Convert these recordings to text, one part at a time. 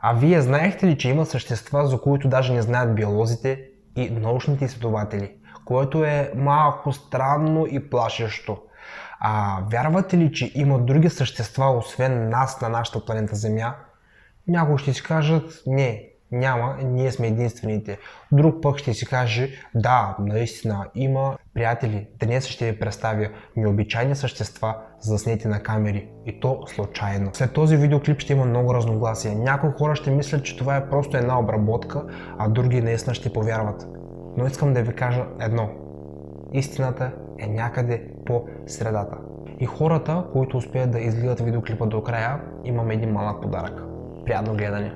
А вие знаехте ли, че има същества, за които даже не знаят биолозите и научните изследователи, което е малко странно и плашещо? Вярвате ли, че има други същества, освен нас на нашата планета Земя? Някои ще си кажат, не, няма, ние сме единствените. Друг пък ще си каже, да, наистина има. Приятели, днес ще ви представя необичайни същества, заснети на камери, и то случайно. След този видеоклип ще има много разногласия. Някои хора ще мислят, че това е просто една обработка, а други наистина ще повярват. Но искам да ви кажа едно. Истината е някъде по средата. И хората, които успеят да изгледат видеоклипа до края, имам един малък подарък. Приятно гледане!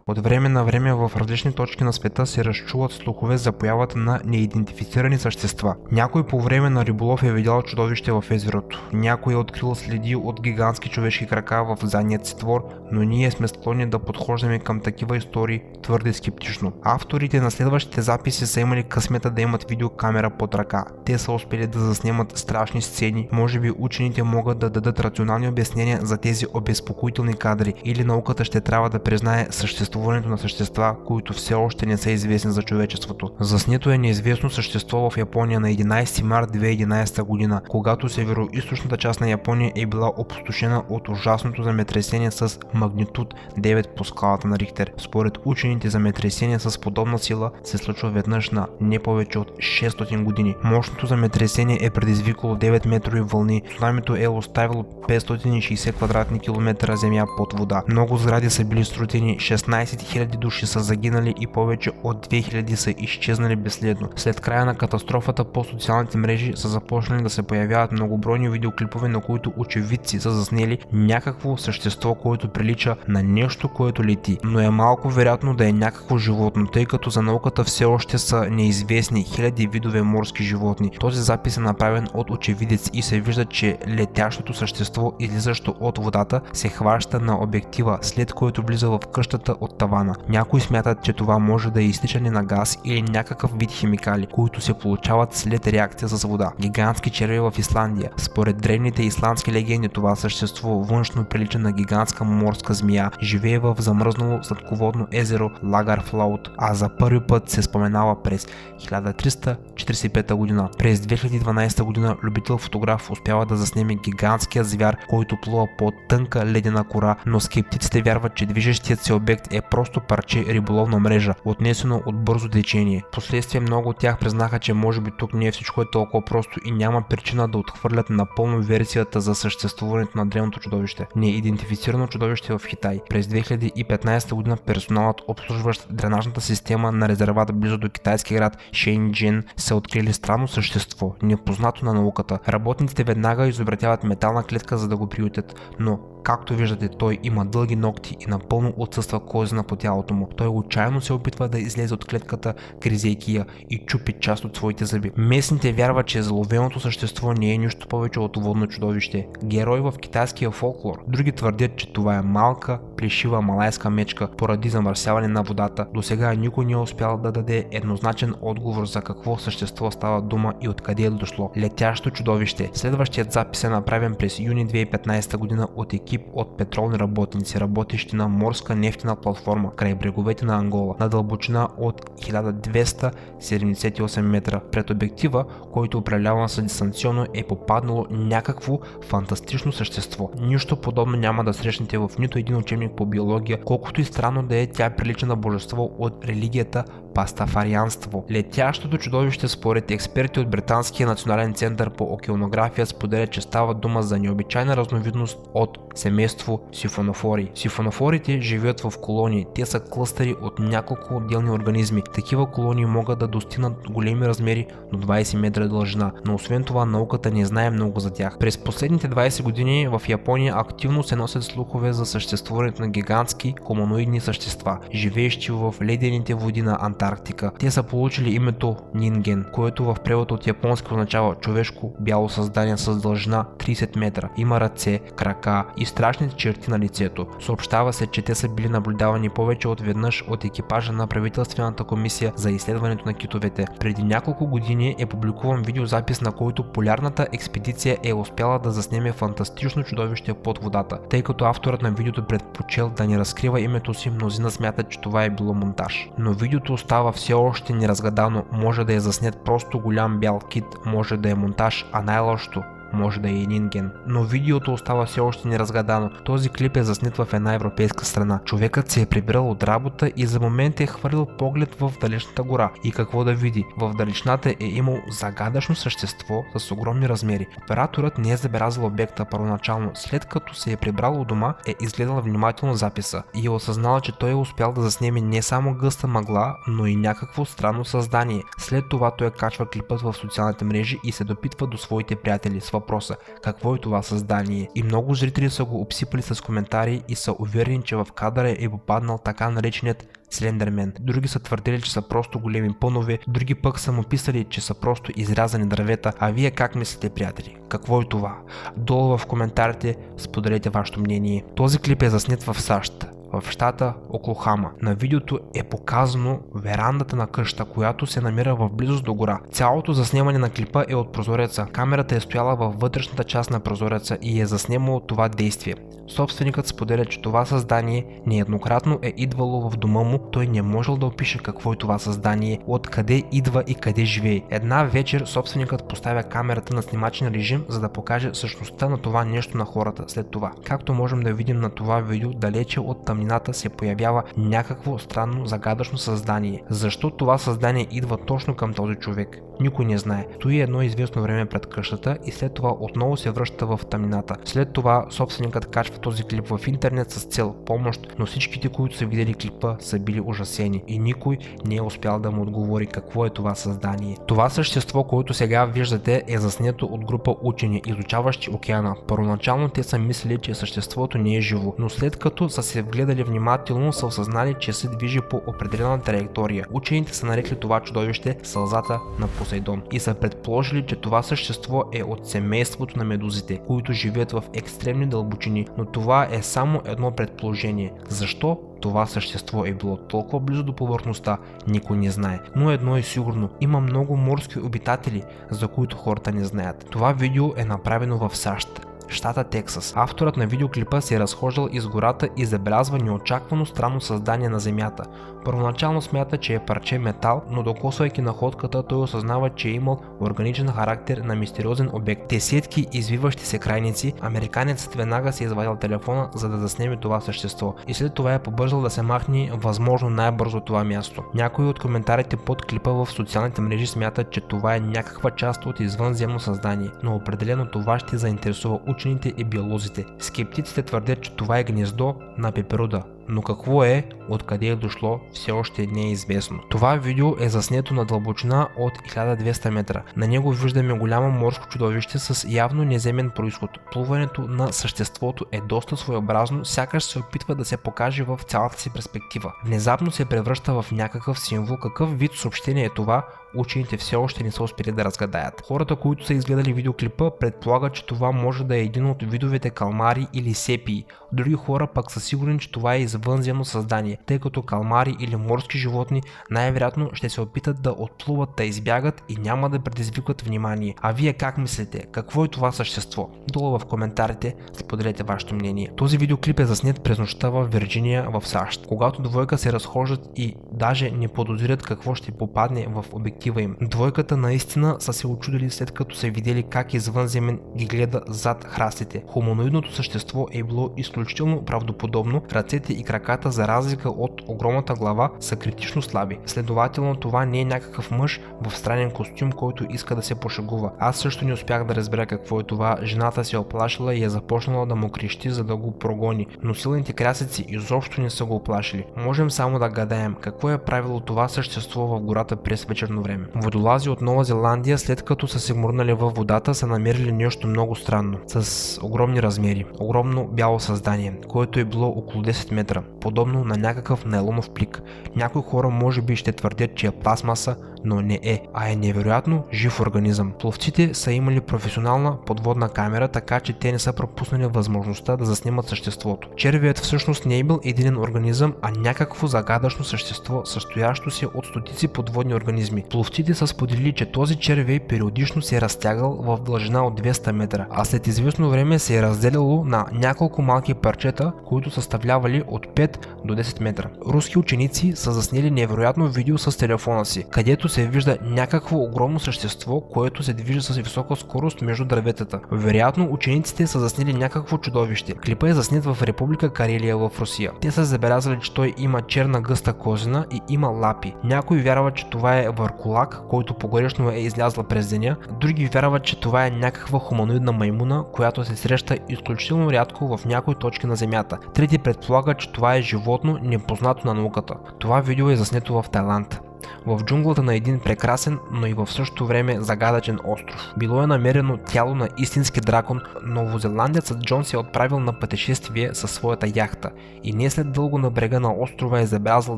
От време на време в различни точки на света се разчуват слухове за появата на неидентифицирани същества. Някой по време на риболов е видял чудовище в езерото, някой е открил следи от гигантски човешки крака в задният си двор, но ние сме склонни да подхождаме към такива истории твърде скептично. Авторите на следващите записи са имали късмета да имат видеокамера под ръка. Те са успели да заснемат страшни сцени. Може би учените могат да дадат рационални обяснения за тези обезпокоителни кадри, или науката ще трябва да признае съществуването на същества, които все още не са известни за човечеството. Заснето е неизвестно същество в Япония на 11 март 2011 година, когато североизточната част на Япония е била опустошена от ужасното земетресение с магнитуд 9 по скалата на Рихтер. Според учените, земетресение с подобна сила се случва веднъж на не повече от 600 години. Мощното земетресение е предизвикало 9 метрови вълни. Цунамито е оставило 560 квадратни километра земя под вода. Много сгради са били срутени, 16 000 души са загинали и повече от 2000 са изчезнали безследно. След края на катастрофата по социалните мрежи са започнали да се появяват многобройни видеоклипове, на които очевидци са заснели някакво същество, което прилича на нещо, което лети, но е малко вероятно да е някакво животно, тъй като за науката все още са неизвестни хиляди видове морски животни. Този запис е направен от очевидец и се вижда, че летящото същество, излизащо от водата, се хваща на обектива, след което влиза в къщата от тавана. Някои смятат, че това може да е изтичане на газ или някакъв вид химикали, които се получават след реакция с вода. Гигантски червей в Исландия. Според древните исландски легенди, това същество външно прилича на гигантска морска змия, живее в замръзнало сладководно езеро Лагарфлаут, а за първи път се споменава през 1345 година. През 2012 година любител фотограф успява да заснеме гигантския звяр, който плува по тънка ледена кора, но скептиците вярват, че движещият се обект е просто парче риболовна мрежа, отнесено от бързо течение. Впоследствие много от тях признаха, че може би тук не е всичко е толкова просто и няма причина да отхвърлят напълно версията за съществуването на древното чудовище. Неидентифицирано чудовище в Китай. През 2015 година персоналът, обслужващ дренажната система на резервата близо до китайски град Шенджен, са открили странно същество, непознато на науката. Работниците веднага изобретяват метална клетка, за да го приютят, но както виждате, той има дълги ногти и напълно отсъства козина по тялото му. Той отчаяно се опитва да излезе от клетката, гризейки я и чупи част от своите зъби. Местните вярват, че заловеното същество не е нищо повече от водно чудовище, герой в китайския фолклор. Други твърдят, че това е малка, плешива малайска мечка поради замърсяване на водата. До сега никой не е успял да даде еднозначен отговор за какво същество става дума и откъде е дошло. Летящо чудовище. Следващият запис е направен през юни 2015 година от екип от петролни работници, работещи на морска нефтена платформа край бреговете на Ангола, на дълбочина от 1278 метра. Пред обектива, който управлява с дистанционно, е попаднало някакво фантастично същество. Нищо подобно няма да срещнете в нито един учебник по биология, колкото и странно да е, тя прилича на божество от религията пастафарианство. Летящото чудовище, според експерти от Британския национален център по океанография, споделя, че става дума за необичайна разновидност от семейство сифонофори. Сифонофорите живеят в колонии. Те са клъстери от няколко отделни организми. Такива колонии могат да достигнат големи размери до 20 метра дължина, но освен това науката не знае много за тях. През последните 20 години в Япония активно се носят слухове за съществуването на гигантски хуманоидни същества, живеещи в ледените води на Антарктика. Те са получили името Нинген, което в превод от японски означава човешко бяло създание с дължина 30 метра. Има ръце, крака и страшните черти на лицето. Съобщава се, че те са били наблюдавани потвърждавани повече от веднъж от екипажа на правителствената комисия за изследването на китовете. Преди няколко години е публикуван видеозапис, на който полярната експедиция е успяла да заснеме фантастично чудовище под водата. Тъй като авторът на видеото предпочел да не разкрива името си, мнозина смятат, че това е било монтаж. Но видеото остава все още неразгадано. Може да е заснет просто голям бял кит, може да е монтаж, а най-лошото може да е и нинген. Но видеото остава все още неразгадано. Този клип е заснет в една европейска страна. Човекът се е прибрал от работа и за момент е хвърлил поглед в далечната гора. И какво да види? В далечната е имал загадъчно същество с огромни размери. Операторът не е забелязал обекта първоначално. След като се е прибрал от дома, е изгледал внимателно записа и е осъзнал, че той е успял да заснеме не само гъста мъгла, но и някакво странно създание. След това той качва клипът в социалните мрежи и се допитва до своите приятели с въпроса: какво е това създание? И много зрители са го обсипали с коментари и са уверени, че в кадъра е попаднал така нареченият Слендермен. Други са твърдели, че са просто големи пънове, други пък са му писали, че са просто изрязани дървета. А вие как мислите, приятели? Какво е това? Долу в коментарите споделете вашето мнение. Този клип е заснет в САЩ, в щата Оклахома. На видеото е показано верандата на къща, която се намира в близост до гора. Цялото заснемане на клипа е от прозореца. Камерата е стояла във вътрешната част на прозореца и е заснемало това действие. Собственикът споделя, че това създание нееднократно е идвало в дома му. Той не можел да опише какво е това създание, откъде идва и къде живее. Една вечер собственикът поставя камерата на снимачен режим, за да покаже същността на това нещо на хората. След това, както можем да видим на това видео, далече от тъмнината се появява някакво странно загадъчно създание. Защо това създание идва точно към този човек? Никой не знае. Стои едно известно време пред къщата и след това отново се връща в тъмнината. След това собственикът качва този клип в интернет с цел помощ, но всичките, които са видели клипа, са били ужасени и никой не е успял да му отговори какво е това създание. Това същество, което сега виждате, е заснето от група учени, изучаващи океана. Първоначално те са мислили, че съществото не е живо, но след като са се вгледали внимателно, са осъзнали, че се движи по определена траектория. Учените са нарекли това чудовище сълзата на Посейдон и са предположили, че това същество е от семейството на медузите, които живеят в екстремни дълбочини, но това е само едно предположение. Защо това същество е било толкова близо до повърхността, никой не знае. Но едно е сигурно: има много морски обитатели, за които хората не знаят. Това видео е направено в САЩ, щата Тексас. Авторът на видеоклипа се е разхождал из гората и забелязва неочаквано странно създание на земята. Първоначално смята, че е парче метал, но докосвайки находката, той осъзнава, че е имал органичен характер на мистериозен обект. Десетки извиващи се крайници. Американецът веднага се е извадил телефона, за да заснеме това същество и след това е побързал да се махне възможно най-бързо от това място. Някои от коментарите под клипа в социалните мрежи смятат, че това е някаква част от извънземно създание, но определено това ще заинтересува учените и биолозите. Скептиците твърдят, че това е гнездо на пеперуда, но какво е, откъде е дошло, все още не е известно. Това видео е заснето на дълбочина от 1200 метра. На него виждаме голямо морско чудовище с явно неземен произход. Плуването на съществото е доста своеобразно, сякаш се опитва да се покаже в цялата си перспектива. Внезапно се превръща в някакъв символ. Какъв вид съобщение е това, учените все още не са успели да разгадаят. Хората, които са изгледали видеоклипа, предполагат, че това може да е един от видовете калмари или сепии. Други хора пък са сигурни, че това е извънземно създание, тъй като калмари или морски животни най-вероятно ще се опитат да отплуват, да избягат и няма да предизвикат внимание. А вие как мислите? Какво е това същество? Долу в коментарите споделете вашето мнение. Този видеоклип е заснет през нощта в Вирджиния в САЩ, когато двойка се разхождат и даже не подозират какво ще попадне в обектива им. Двойката наистина са се очудили, след като са видели как извънземен ги гледа зад храстите. Хуманоидното същество е било изключително правдоподобно. Ръцете и краката, за разлика от огромната глава, са критично слаби. Следователно това не е някакъв мъж в странен костюм, който иска да се пошегува. Аз също не успях да разбера какво е това. Жената се оплашила и е започнала да му крещи, за да го прогони, но силните крясъци изобщо не са го оплашили. Можем само да гадаем какво е правило това същество в гората през вечерно време. Водолази от Нова Зеландия, след като са се мурнали във водата, са намерили нещо много странно, с огромни размери. Огромно бяло създание, което е било около 10 метра см, подобно на някакъв нейлонов плик. Някои хора може би ще твърдят, че е пластмаса, но не е, а е невероятно жив организъм. Пловците са имали професионална подводна камера, така че те не са пропуснали възможността да заснимат съществото. Червият всъщност не е бил единен организъм, а някакво загадъчно същество, състоящо се от стотици подводни организми. Пловците са споделили, че този червей периодично се е разтягал в дължина от 200 метра, а след известно време се е разделило на няколко малки парчета, които съставлявали от 5 до 10 метра. Руски ученици са заснели невероятно видео с телефона си, където се вижда някакво огромно същество, което се движи с висока скорост между дърветата. Вероятно учениците са заснели някакво чудовище. Клипът е заснет в Република Карелия в Русия. Те са забелязали, че той има черна гъста козина и има лапи. Някои вярват, че това е върколак, който погрешно е излязла през деня. Други вярват, че това е някаква хуманоидна маймуна, която се среща изключително рядко в някои точки на Земята. Трети предполагат, че това е животно непознато на науката. Това видео е заснето в Тайланд, в джунглата на един прекрасен, но и в същото време загадъчен остров. Било е намерено тяло на истински дракон. Новозеландецът Джон се е отправил на пътешествие със своята яхта и не след дълго на брега на острова е забелязал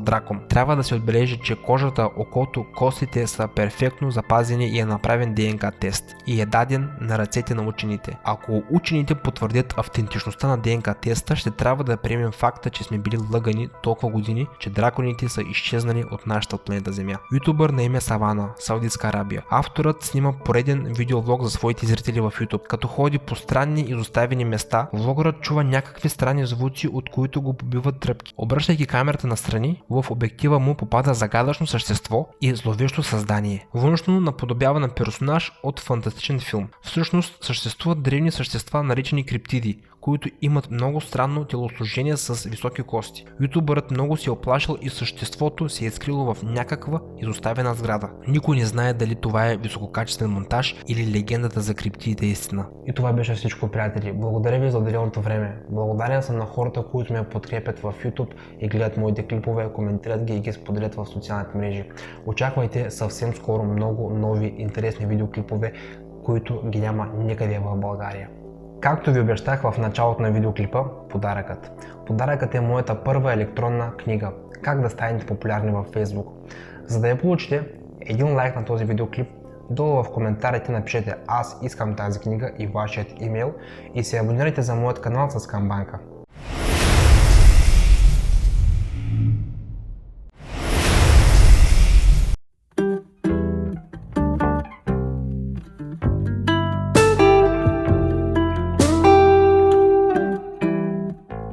дракон. Трябва да се отбележи, че кожата, окото, костите са перфектно запазени и е направен ДНК тест и е даден на ръцете на учените. Ако учените потвърдят автентичността на ДНК теста, ще трябва да приемем факта, че сме били лъгани толкова години, че драконите са изчезнали от нашата планета Земя. Ютубър на име Савана, Саудитска Арабия. Авторът снима пореден видеовлог за своите зрители в YouTube. Като ходи по странни изоставени места, влогърът чува някакви странни звуци, от които го побиват тръпки. Обръщайки камерата настрани, в обектива му попада загадъчно същество и зловещо създание. Външно наподобява на персонаж от фантастичен филм. Всъщност съществуват древни същества, наричани криптиди, които имат много странно телосложение с високи кости. Ютубърът много се е оплашил и съществото се е скрило в някаква изоставена сграда. Никой не знае дали това е висококачествен монтаж или легендата за криптидите е истина. И това беше всичко, приятели. Благодаря ви за отделеното време. Благодарен съм на хората, които ме подкрепят в YouTube и гледат моите клипове, коментират ги и ги споделят в социалните мрежи. Очаквайте съвсем скоро много нови интересни видеоклипове, които ги няма никъде в България. Както ви обещах в началото на видеоклипа, подаръкът. Подаръкът е моята първа електронна книга "Как да станете популярни във Facebook". За да я получите, един лайк на този видеоклип, долу в коментарите напишете "Аз искам тази книга" и вашият имейл и се абонирайте за моят канал с камбанка.